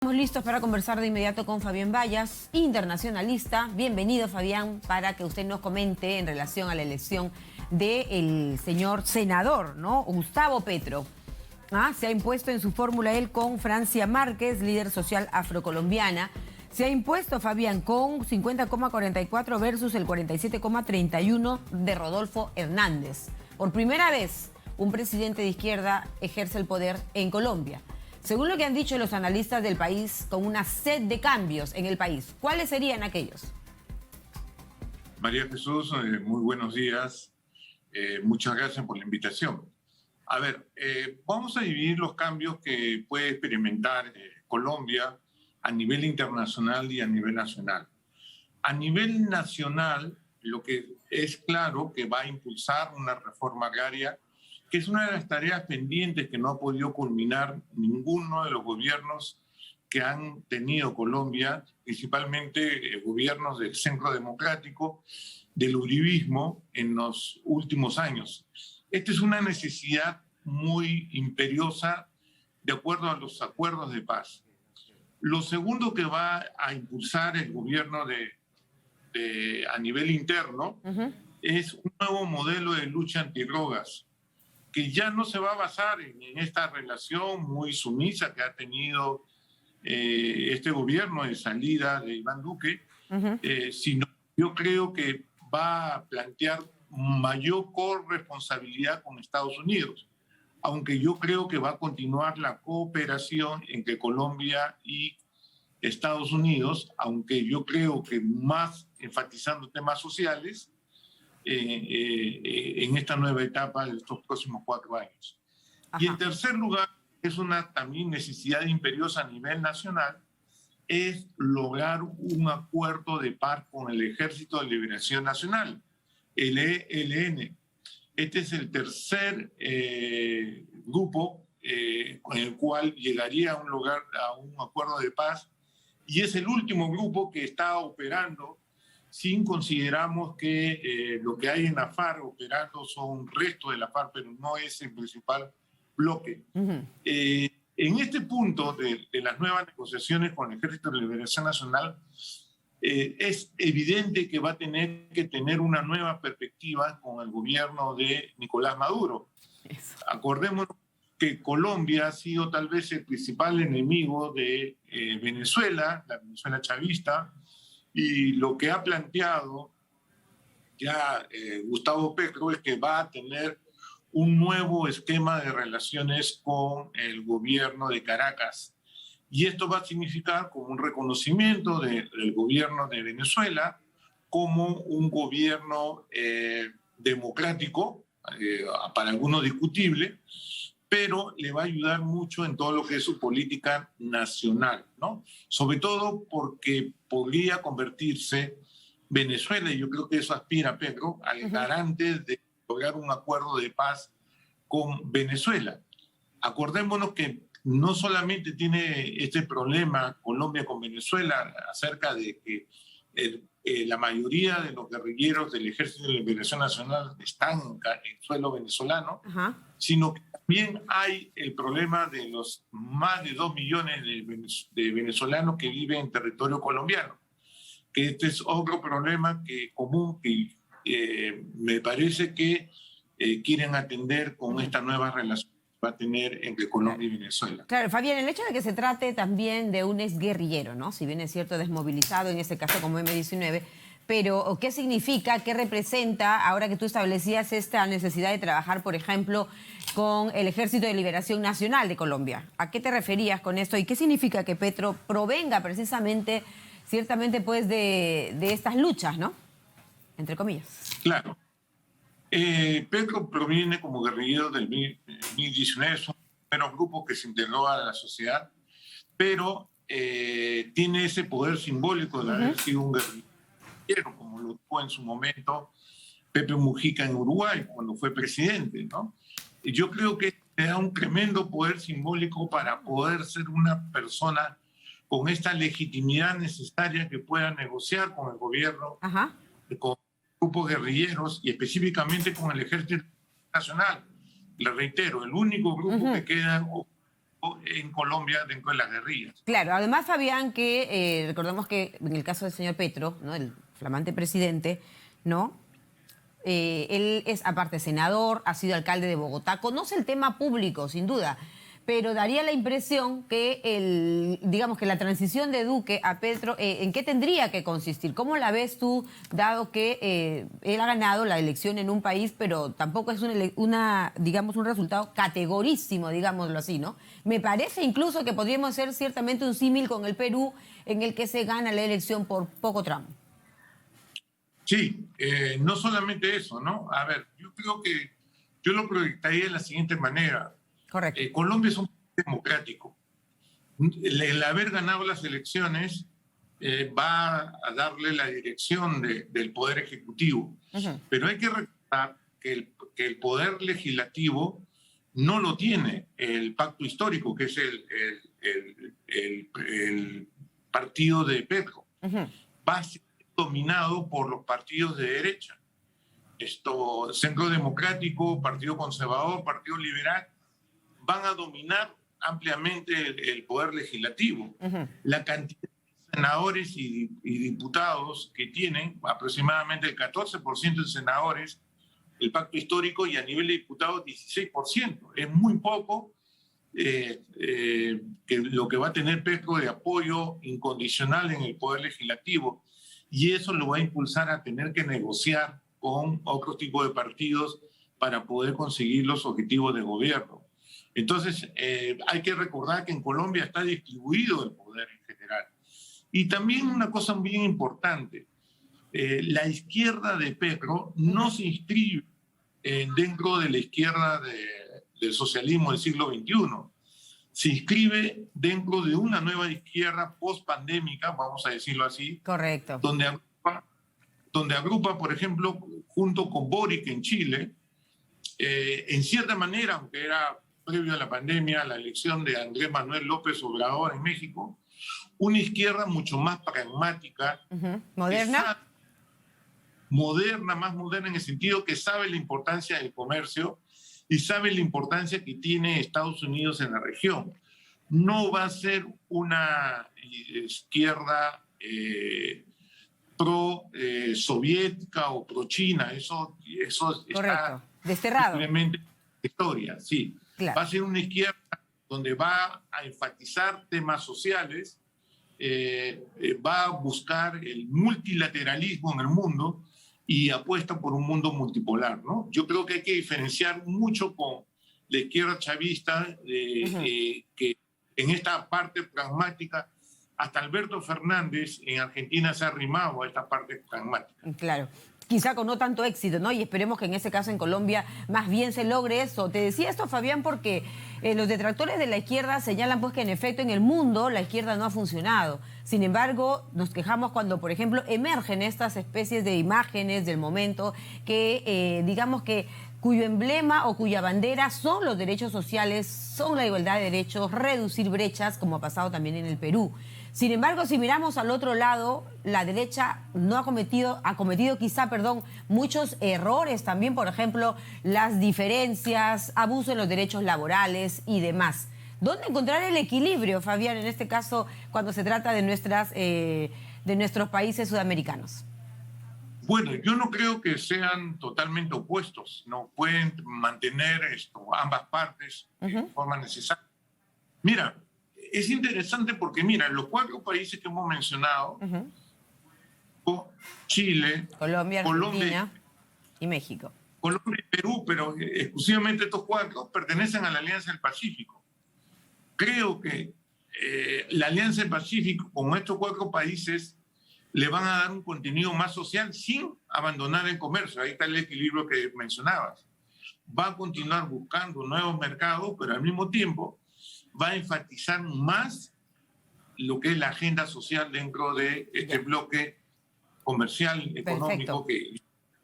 Estamos listos para conversar de inmediato con Fabián Bayas, internacionalista. Bienvenido, Fabián, para que usted nos comente en relación a la elección del señor senador, ¿no? Gustavo Petro. Se ha impuesto en su fórmula él con Francia Márquez, líder social afrocolombiana. Se ha impuesto, Fabián, con 50,44 versus el 47,31 de Rodolfo Hernández. Por primera vez, un presidente de izquierda ejerce el poder en Colombia. Según lo que han dicho los analistas del país, con una sed de cambios en el país, ¿cuáles serían aquellos? María Jesús, muy buenos días. Muchas gracias por la invitación. A ver, vamos a dividir los cambios que puede experimentar Colombia a nivel internacional y a nivel nacional. A nivel nacional, lo que es claro que va a impulsar una reforma agraria, que es una de las tareas pendientes que no ha podido culminar ninguno de los gobiernos que han tenido Colombia, principalmente gobiernos del Centro Democrático, del uribismo en los últimos años. Esta es una necesidad muy imperiosa de acuerdo a los acuerdos de paz. Lo segundo que va a impulsar el gobierno a nivel interno es un nuevo modelo de lucha antidrogas, que ya no se va a basar en esta relación muy sumisa que ha tenido este gobierno de salida de Iván Duque, sino yo creo que va a plantear mayor corresponsabilidad con Estados Unidos, aunque yo creo que va a continuar la cooperación entre Colombia y Estados Unidos, aunque yo creo que más enfatizando temas sociales, en esta nueva etapa de estos próximos 4 años. Y en tercer lugar, es una también necesidad imperiosa a nivel nacional, es lograr un acuerdo de paz con el Ejército de Liberación Nacional, el ELN. Este es el tercer grupo con el cual llegaría a un acuerdo de paz, y es el último grupo que está operando sin consideramos que lo que hay en la FARC operando son restos de la FARC, pero no es el principal bloque. En este punto de las nuevas negociaciones con el Ejército de Liberación Nacional, es evidente que va a tener que tener una nueva perspectiva con el gobierno de Nicolás Maduro. Acordémonos que Colombia ha sido tal vez el principal enemigo de Venezuela, la Venezuela chavista, y lo que ha planteado ya Gustavo Petro es que va a tener un nuevo esquema de relaciones con el gobierno de Caracas. Y esto va a significar como un reconocimiento del gobierno de Venezuela como un gobierno democrático, para algunos discutible, pero le va a ayudar mucho en todo lo que es su política nacional, ¿no? Sobre todo porque podría convertirse Venezuela, y yo creo que eso aspira Pedro, al garante de lograr un acuerdo de paz con Venezuela. Acordémonos que no solamente tiene este problema Colombia con Venezuela acerca de que la mayoría de los guerrilleros del Ejército de Liberación Nacional están en suelo venezolano, sino que también hay el problema de los más de 2 millones de venezolanos que viven en territorio colombiano, que este es otro problema común que me parece que quieren atender con esta nueva relación que va a tener entre Colombia y Venezuela. Claro, Fabián, el hecho de que se trate también de un exguerrillero, ¿no? Si bien es cierto desmovilizado, en este caso como M-19, pero ¿qué significa, qué representa ahora que tú establecías esta necesidad de trabajar, por ejemplo, con el Ejército de Liberación Nacional de Colombia? ¿A qué te referías con esto y qué significa que Petro provenga precisamente, ciertamente, pues de estas luchas, ¿no? Entre comillas. Claro. Petro proviene como guerrillero del 2019, es uno de los primeros grupos que se integró a la sociedad, pero tiene ese poder simbólico de haber sido un guerrillero, como lo tuvo en su momento Pepe Mujica en Uruguay, cuando fue presidente, ¿no? Y yo creo que le da un tremendo poder simbólico para poder ser una persona con esta legitimidad necesaria que pueda negociar con el gobierno, con grupos guerrilleros y específicamente con el Ejército Nacional. Le reitero, el único grupo que queda en Colombia dentro de las guerrillas. Claro, además, Fabián, que recordamos que en el caso del señor Petro, ¿no?, el flamante presidente, ¿no?, él es aparte senador, ha sido alcalde de Bogotá, conoce el tema público, sin duda, pero daría la impresión que digamos que la transición de Duque a Petro, ¿en qué tendría que consistir? ¿Cómo la ves tú, dado que él ha ganado la elección en un país, pero tampoco es digamos, un resultado categorísimo, digámoslo así, ¿no? Me parece incluso que podríamos hacer ciertamente un símil con el Perú, en el que se gana la elección por poco tramo. Sí, no solamente eso, ¿no? A ver, yo creo que yo lo proyectaría de la siguiente manera. Correcto. Colombia es un país democrático. El haber ganado las elecciones va a darle la dirección del Poder Ejecutivo. Pero hay que recordar que el Poder Legislativo no lo tiene el pacto histórico, que es el partido de Petro. Va a ser dominado por los partidos de derecha. Centro Democrático, Partido Conservador, Partido Liberal, van a dominar ampliamente el poder legislativo. La cantidad de senadores y diputados que tienen, aproximadamente el 14% de senadores, el pacto histórico, y a nivel de diputados 16%. Es muy poco que lo que va a tener Petro de apoyo incondicional en el poder legislativo, y eso lo va a impulsar a tener que negociar con otro tipo de partidos para poder conseguir los objetivos de gobierno. Entonces, hay que recordar que en Colombia está distribuido el poder en general. Y también una cosa bien importante, la izquierda de Petro no se inscribe dentro de la izquierda del socialismo del siglo XXI. Se inscribe dentro de una nueva izquierda post-pandémica, vamos a decirlo así. Correcto. Donde agrupa, por ejemplo, junto con Boric en Chile, en cierta manera, aunque era previo a la pandemia, la elección de Andrés Manuel López Obrador en México, una izquierda mucho más pragmática. ¿Moderna? Más moderna en el sentido que sabe la importancia del comercio y sabe la importancia que tiene Estados Unidos en la región. No va a ser una izquierda pro-soviética o pro-china, eso correcto, desterrado. Simplemente historia, sí. Claro. Va a ser una izquierda donde va a enfatizar temas sociales, va a buscar el multilateralismo en el mundo y apuesta por un mundo multipolar, ¿no? Yo creo que hay que diferenciar mucho con la izquierda chavista, que en esta parte pragmática, hasta Alberto Fernández en Argentina se ha arrimado a esta parte pragmática. Claro. Quizá con no tanto éxito, ¿no? Y esperemos que en ese caso en Colombia más bien se logre eso. Te decía esto, Fabián, porque los detractores de la izquierda señalan pues que en efecto en el mundo la izquierda no ha funcionado. Sin embargo, nos quejamos cuando, por ejemplo, emergen estas especies de imágenes del momento que, digamos que cuyo emblema o cuya bandera son los derechos sociales, son la igualdad de derechos, reducir brechas, como ha pasado también en el Perú. Sin embargo, si miramos al otro lado, la derecha ha cometido muchos errores también, por ejemplo, las diferencias, abuso en los derechos laborales y demás. ¿Dónde encontrar el equilibrio, Fabián, en este caso, cuando se trata de nuestros países sudamericanos? Bueno, yo no creo que sean totalmente opuestos, no pueden mantener ambas partes de forma necesaria. Mira, es interesante porque, mira, los 4 países que hemos mencionado, Chile, Colombia, Argentina y México. Colombia y Perú, pero exclusivamente estos 4 pertenecen a la Alianza del Pacífico. Creo que la Alianza del Pacífico, con estos 4 países, le van a dar un contenido más social sin abandonar el comercio. Ahí está el equilibrio que mencionabas. Va a continuar buscando nuevos mercados, pero al mismo tiempo va a enfatizar más lo que es la agenda social dentro de este bloque comercial, económico. Perfecto. Que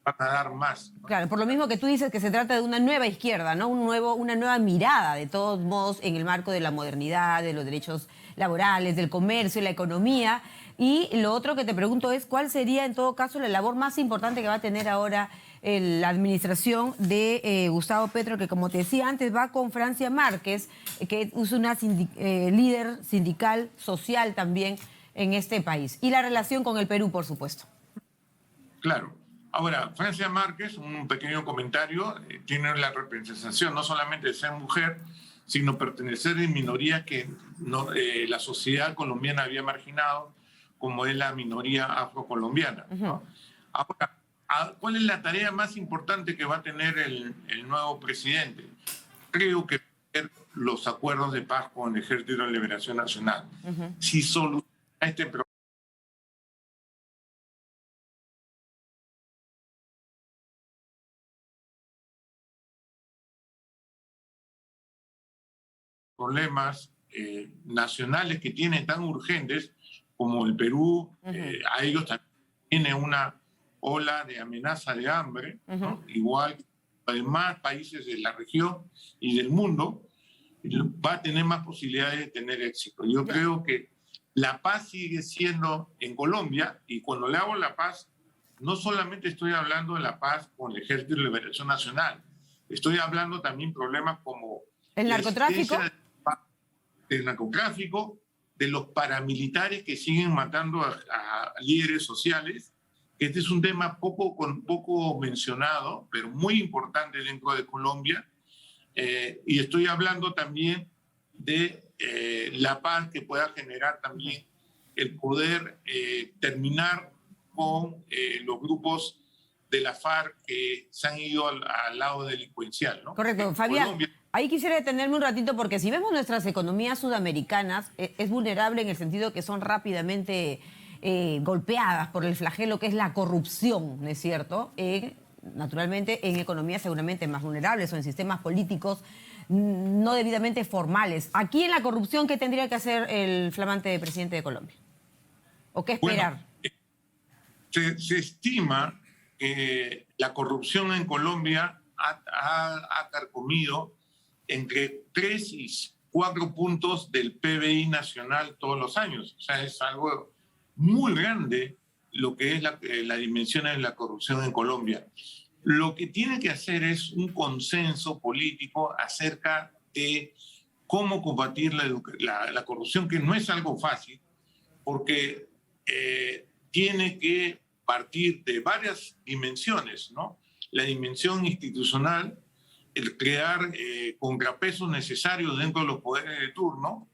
van a dar más, ¿no? Claro, por lo mismo que tú dices que se trata de una nueva izquierda, ¿no? Una nueva mirada, de todos modos, en el marco de la modernidad, de los derechos laborales, del comercio, la economía. Y lo otro que te pregunto es, ¿cuál sería, en todo caso, la labor más importante que va a tener ahora la administración de Gustavo Petro, que como te decía antes, va con Francia Márquez, que es una líder sindical, social también en este país. Y la relación con el Perú, por supuesto. Claro. Ahora, Francia Márquez, un pequeño comentario, tiene la representación no solamente de ser mujer, sino pertenecer a minoría que la sociedad colombiana había marginado, como es la minoría afrocolombiana, ¿no? Ahora, ¿cuál es la tarea más importante que va a tener el nuevo presidente? Creo que los acuerdos de paz con el Ejército de Liberación Nacional. Si soluciona este problemas nacionales que tienen tan urgentes como el Perú, a ellos también tiene una ola de amenaza de hambre, ¿no? Igual que los demás países de la región y del mundo, va a tener más posibilidades de tener éxito. Yo creo que la paz sigue siendo en Colombia, y cuando le hago la paz, no solamente estoy hablando de la paz con el Ejército de Liberación Nacional, estoy hablando también de problemas como el narcotráfico, del narcotráfico, de los paramilitares que siguen matando a líderes sociales, que este es un tema poco mencionado, pero muy importante dentro de Colombia. Y estoy hablando también de la paz que pueda generar también el poder terminar con los grupos de la FARC que se han ido al lado delincuencial, ¿no? Correcto, Fabián. Ahí quisiera detenerme un ratito, porque si vemos nuestras economías sudamericanas, es vulnerable en el sentido que son rápidamente golpeadas por el flagelo que es la corrupción, ¿no es cierto? Naturalmente en economías seguramente más vulnerables o en sistemas políticos no debidamente formales. Aquí en la corrupción, ¿qué tendría que hacer el flamante presidente de Colombia? ¿O qué esperar? Bueno, se estima que la corrupción en Colombia ha carcomido entre 3 y 4 puntos del PBI nacional todos los años. O sea, es algo muy grande lo que es la dimensión de la corrupción en Colombia. Lo que tiene que hacer es un consenso político acerca de cómo combatir la corrupción, que no es algo fácil, porque tiene que partir de varias dimensiones, ¿no? La dimensión institucional, el crear contrapesos necesarios dentro de los poderes de turno,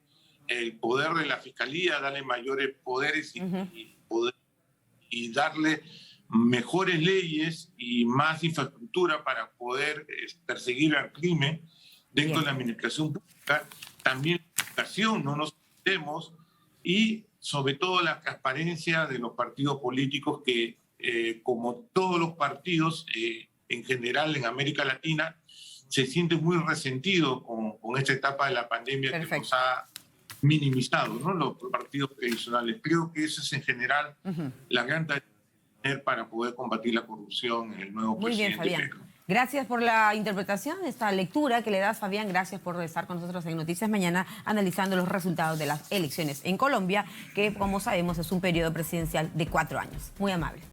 el poder de la fiscalía, darle mayores poderes y darle mejores leyes y más infraestructura para poder perseguir al crimen dentro de la administración pública. También la educación, no nos olvidemos, y sobre todo la transparencia de los partidos políticos que, como todos los partidos en general en América Latina, se sienten muy resentidos con esta etapa de la pandemia. Perfecto. Que nos ha minimizado, ¿no? Los partidos tradicionales. Creo que eso es en general la gran tarea para poder combatir la corrupción en el nuevo presidente. Muy bien, Fabián. Gracias por la interpretación, esta lectura que le das, Fabián. Gracias por estar con nosotros en Noticias Mañana, analizando los resultados de las elecciones en Colombia, que, como sabemos, es un periodo presidencial de 4 años. Muy amable.